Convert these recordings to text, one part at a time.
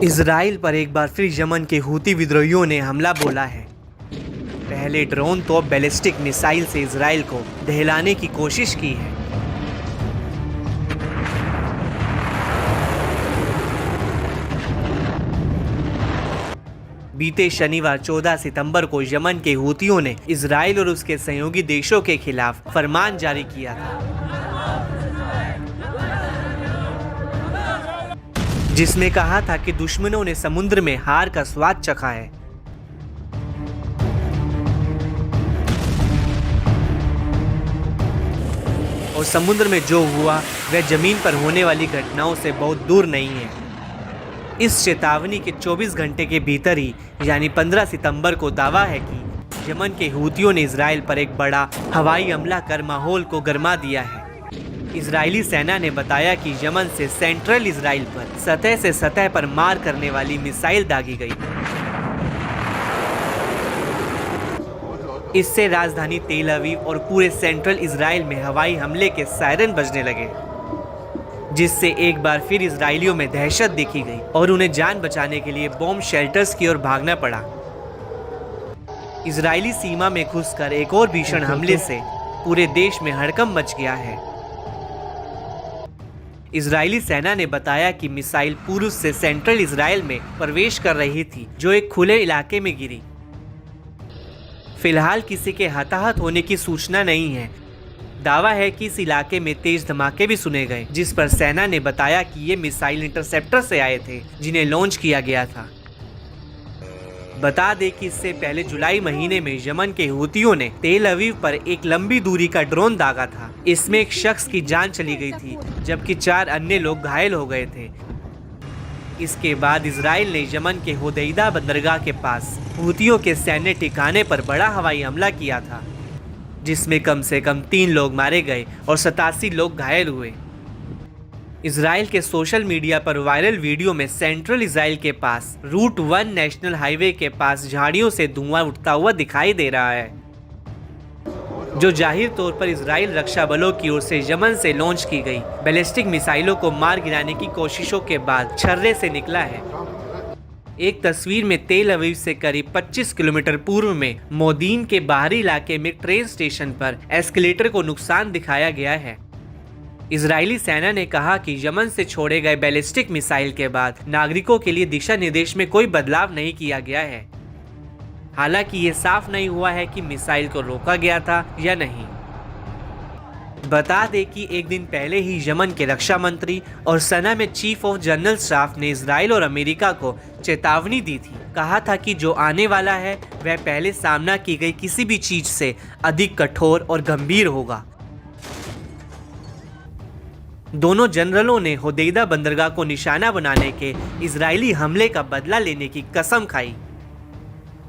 Israel पर एक बार फिर यमन के हूती विद्रोहियों ने हमला बोला है। पहले ड्रोन तो बैलिस्टिक मिसाइल से इजराइल को दहलाने की कोशिश की है। बीते शनिवार 14 सितंबर को यमन के हूतियों ने इजराइल और उसके सहयोगी देशों के खिलाफ फरमान जारी किया था, जिसमें कहा था कि दुश्मनों ने समुद्र में हार का स्वाद चखा है। और समुद्र में जो हुआ वह जमीन पर होने वाली घटनाओं से बहुत दूर नहीं है। इस चेतावनी के 24 घंटे के भीतर ही यानी 15 सितंबर को दावा है कि यमन के हूतियों ने इजराइल पर एक बड़ा हवाई हमला कर माहौल को गर्मा दिया है। इजरायली सेना ने बताया कि यमन से सेंट्रल इजराइल पर सतह से सतह पर मार करने वाली मिसाइल दागी गई। इससे राजधानी तेल अवीव और पूरे सेंट्रल इजराइल में हवाई हमले के सायरन बजने लगे, जिससे एक बार फिर इजरायलियों में दहशत देखी गई और उन्हें जान बचाने के लिए बॉम्ब शेल्टर्स की ओर भागना पड़ा। इजरायली सीमा में घुसकर एक और भीषण हमले से पूरे देश में हड़कंप मच गया है। इजरायली सेना ने बताया कि मिसाइल पूर्व से सेंट्रल इजराइल में प्रवेश कर रही थी, जो एक खुले इलाके में गिरी। फिलहाल किसी के हताहत होने की सूचना नहीं है। दावा है कि इस इलाके में तेज धमाके भी सुने गए, जिस पर सेना ने बताया कि ये मिसाइल इंटरसेप्टर से आए थे, जिन्हें लॉन्च किया गया था। बता दें कि इससे पहले जुलाई महीने में यमन के हूतियों ने तेल अवीव पर एक लंबी दूरी का ड्रोन दागा था। इसमें एक शख्स की जान चली गई थी, जबकि 4 अन्य लोग घायल हो गए थे। इसके बाद इजराइल ने यमन के होदैदा बंदरगाह के पास हूतियों के सैन्य ठिकाने पर बड़ा हवाई हमला किया था, जिसमें कम से कम 3 लोग मारे गए और 87 लोग घायल हुए। इजराइल के सोशल मीडिया पर वायरल वीडियो में सेंट्रल इजराइल के पास रूट 1 नेशनल हाईवे के पास झाड़ियों से धुआं उठता हुआ दिखाई दे रहा है, जो जाहिर तौर पर इजराइल रक्षा बलों की ओर से यमन से लॉन्च की गई बैलिस्टिक मिसाइलों को मार गिराने की कोशिशों के बाद छर्रे से निकला है। एक तस्वीर में तेल अवीव से करीब 25 किलोमीटर पूर्व में मोदीन के बाहरी इलाके में ट्रेन स्टेशन पर एस्केलेटर को नुकसान दिखाया गया है। इजरायली सेना ने कहा कि यमन से छोड़े गए बैलिस्टिक मिसाइल के बाद नागरिकों के लिए दिशा निर्देश में कोई बदलाव नहीं किया गया है। हालांकि ये साफ नहीं हुआ है कि मिसाइल को रोका गया था या नहीं। बता दें कि एक दिन पहले ही यमन के रक्षा मंत्री और सेना में चीफ ऑफ जनरल स्टाफ ने इजराइल और अमेरिका को चेतावनी दी थी। कहा था कि जो आने वाला है वह पहले सामना की गई किसी भी चीज से अधिक कठोर और गंभीर होगा। दोनों जनरलों ने होदैदा बंदरगाह को निशाना बनाने के इजरायली हमले का बदला लेने की कसम खाई।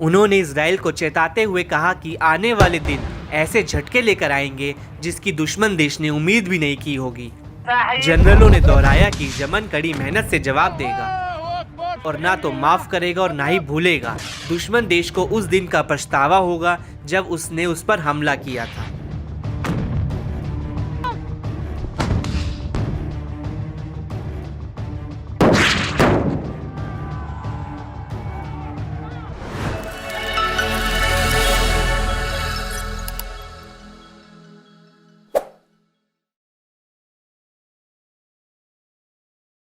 उन्होंने इजराइल को चेताते हुए कहा कि आने वाले दिन ऐसे झटके लेकर आएंगे जिसकी दुश्मन देश ने उम्मीद भी नहीं की होगी। जनरलों ने दोहराया कि यमन कड़ी मेहनत से जवाब देगा और ना तो माफ करेगा और ना ही भूलेगा। दुश्मन देश को उस दिन का पछतावा होगा जब उसने उस पर हमला किया था।